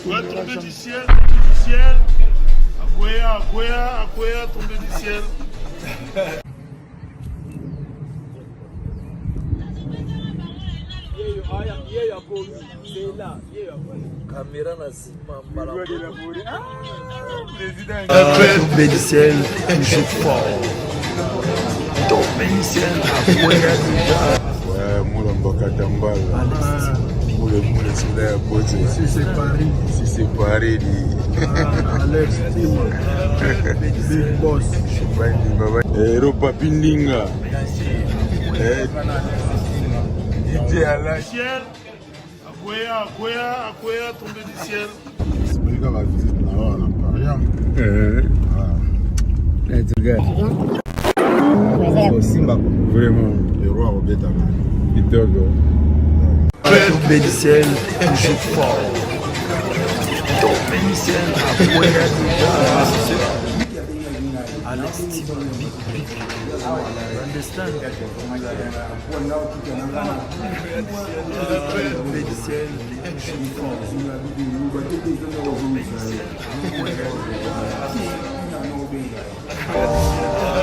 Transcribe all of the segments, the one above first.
Ouais, tombé du ciel. Akwea, tombé du ciel. Caméra na sima mbala. Tombé du ciel, je fort. Tombé du ciel, Akwea. Ouais, moula mbaka tambala. Moula sila ya bote. Si c'est Paris. Si c'est Paris. Alex Tim. Big Boss. Europa Pindinga. DJ Alain. Ciel. Akwea, tombé du ciel. Explica la visite na Paris. Let's go. Simba. Vraiment, le roi Obeta. Itogo. Tombé du ciel, je fort. Tombé du ciel, Akwea. Alex Tim. Understand? Tombé du ciel, je fort.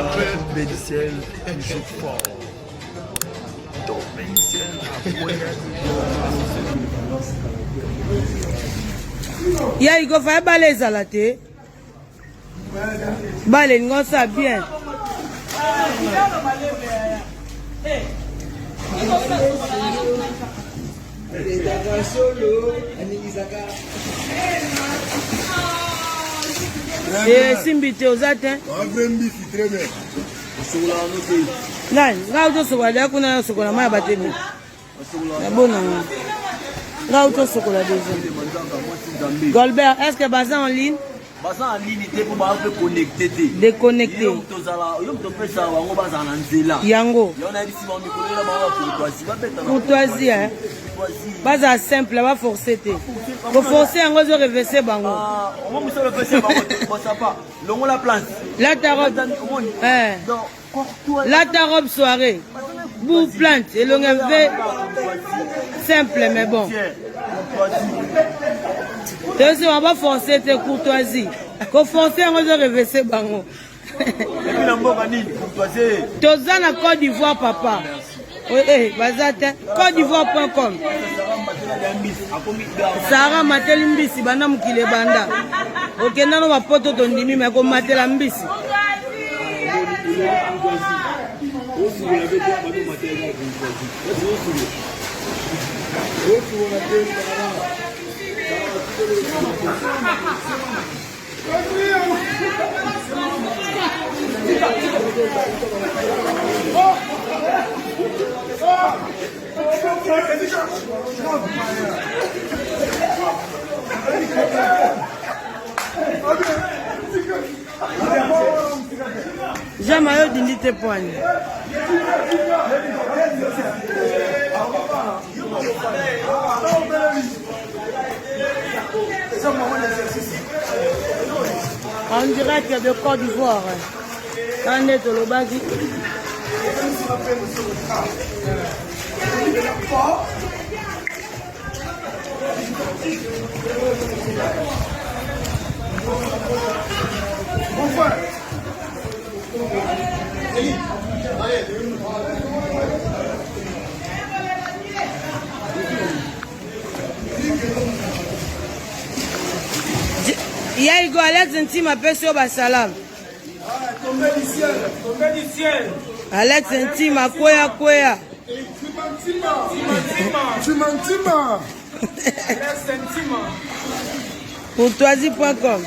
Tombé du ciel, je fort. Tombé du ciel, Ya il faut faire balai ça là té. Balai non ça bien. Simbité aux atteints. Très bien. Là, là où tu vois là, qu'on a ce qu'on a mal battu. La bonne. Là où tu vois là déjà. Golbert, est-ce que Bazin en ligne? Bazin en ligne était pour me connecter. Déconnecté. Yango. Courtoisie, hein? Baza simple, va forcer. Faut forcer en gros reverser bango. On va me reverser bango. Ça pas. Longo la plante. Là ta robe. Là ta robe soirée. Bou plante et l'on avait simple mais bon. Donc on va forcer tes courtoisie. Faut forcer en gros reverser bango. Tozana Côte d'Ivoire papa. Oui, bazate Côte d'Ivoire.com. Sarah mateli mbisi bana mukile banda. Ok nano bapoto tondimi mais ko matela mbisi. Jamais eu d'indi tes poignes. En direct de Côte d'Ivoire. Quand est le bagui. Ya Igo Alex Ntim appelle sur Basalam. Tombé du ciel. Alex Ntim Akwea. Timantima. Courtoisie.com.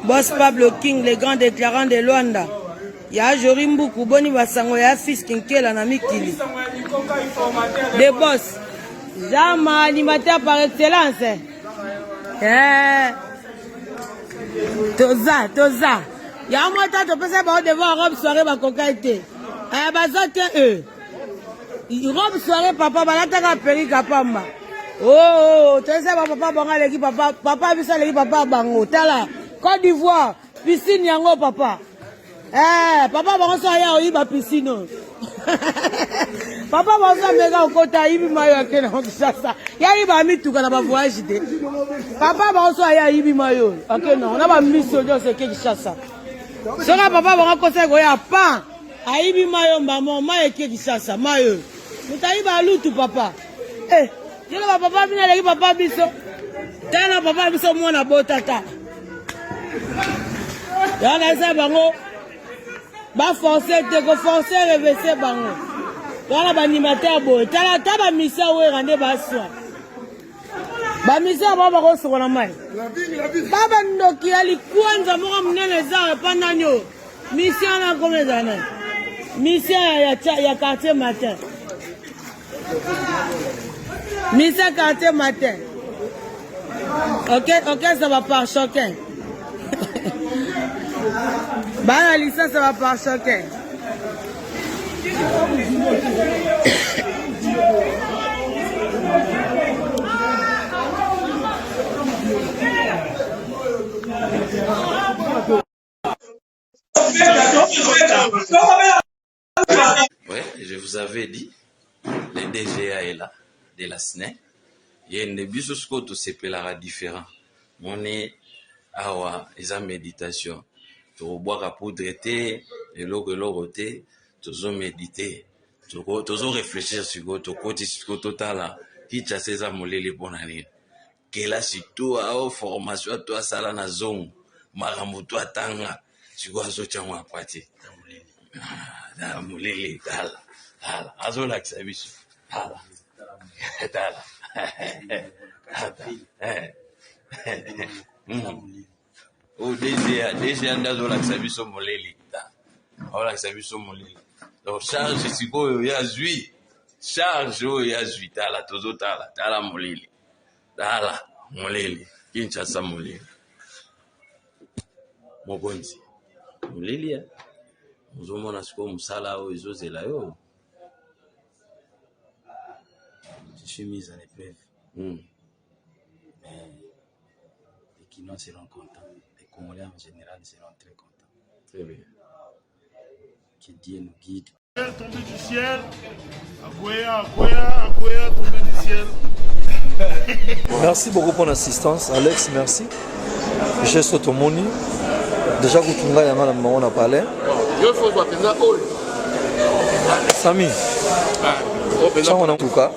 Boss Pablo King, les grands déclarants de Luanda. Ya Jorimbuku, Boni Basango, ya fils Kinkela na Mikili. Des boss. Jama animateur par excellence. Toza. Ya moi tant de ça devant robe soirée ba kokaité. Bazate robe soirée papa balataka perika pamba. Oh, tu sais papa bonga leki papa bisa leki papa bango. Tala Côte d'Ivoire. piscine yango papa. Papa bakoso aya oyiba piscine. Papa bakoso mega okota yibi mayo akena Kinshasa. Yayiba mituka na ba voyage de. Papa bakoso aya yibi mayo akena on a ba mission jo se Kinshasa. Soka papa bakoso ko ya pan. Ayibi mayo maman mayo Kinshasa mayo. Mutayiba lutu papa. Jelo ba papa bina leki papa biso. Tala papa biso mwana botata. Yala sa bango. Ba forcer te ko forcer reverser bango. Tala ba animateur boy. Tala ba mission we rande ba soin. Ba mission ba ko so na mai. Baba ndoki ali kwanza moko mnene za pananyo. Mission na komezana. Mission ya quartier matin. Mission quartier matin. Ok, ça va par chacun. Bah, la licence, ça va par chacun. Ouais, je vous avais dit, le DGA est là, de la SNE. Il y a une bisos ko to sepelara différent. Mon est awa eza méditation. To boire poudre te, eloko te, tozo méditer. Tozo réfléchir sur to koti sur totala ki chaseza molele bonani. Kela surtout a formation to sala na zone. Marambo to atanga. Siko azo changwa pati. Da molele dala. Hala, azo la kisabiso. Hala. Dala. Oh, déjà, ndazo la kisabiso moleli. Oh, la kisabiso moleli. Donc, charge, siko ya zui. Charge, ya zui. Tala, tozo tala. Tala moleli. Tala, moleli. Kinshasa moleli. Mokonzi. Moleli ya. Muzomona siko musala o izozela yo. Je suis mise à l'épreuve. Mais les Kinois seront contents. Les Congolais en général seront très contents. Très bien. Que Dieu nous guide. Tombé du ciel. Akoya, tombé du ciel. Merci beaucoup pour l'assistance. Alex, merci. Geste Tomoni. Déjà, que tu on a parlé. Sami. On a en tout cas.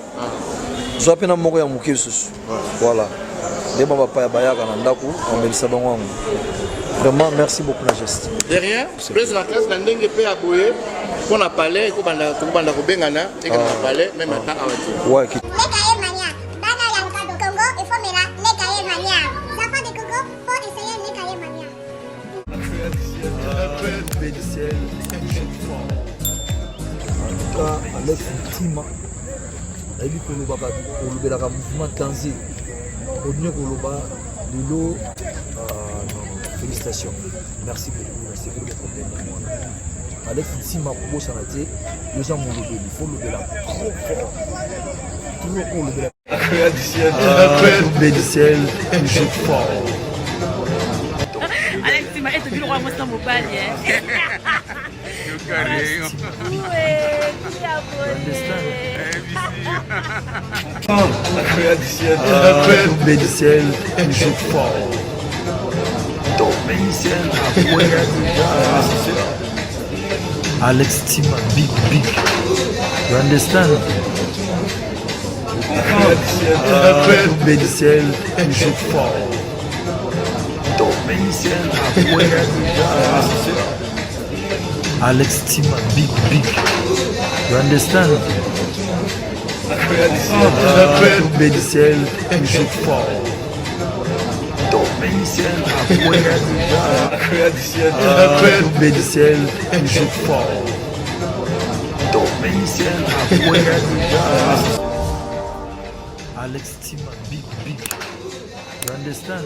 Je vais moko ya muke susu. Voilà. Dema papa ya bayaka na ndako, on melisa bango wangu. Vraiment merci beaucoup la geste. Derrière, prise la classe na ndenge pe aboye, on a parlé ko banda ko bengana, et qu'on a parlé même à awati. Ouais, Les cahiers mania, bana ya Congo, il faut mettre les cahiers mania. Les enfants de Congo, faut essayer les cahiers mania. En tout cas, Alex Ntima. Nayebi kolobaka kolobelaka mouvement tanzé odinye koloba lelo félicitations, merci beaucoup pour le problème. Alex Ntima kobosana te yoza molobeli il faut lobela trop fort trop lobela du ciel je fort. Alex Ntima est le roi monstre mobile. Tombé du ciel, je fort. Tombé du ciel, Alex Ntima, big. You understand? Tombé du ciel, je fort. Tombé du ciel, Alex Ntima, big. You understand? Tombé du ciel, je fort. Tombé du ciel, tombé du ciel, je fort. Tombé du ciel, Alex Ntima, big. You understand?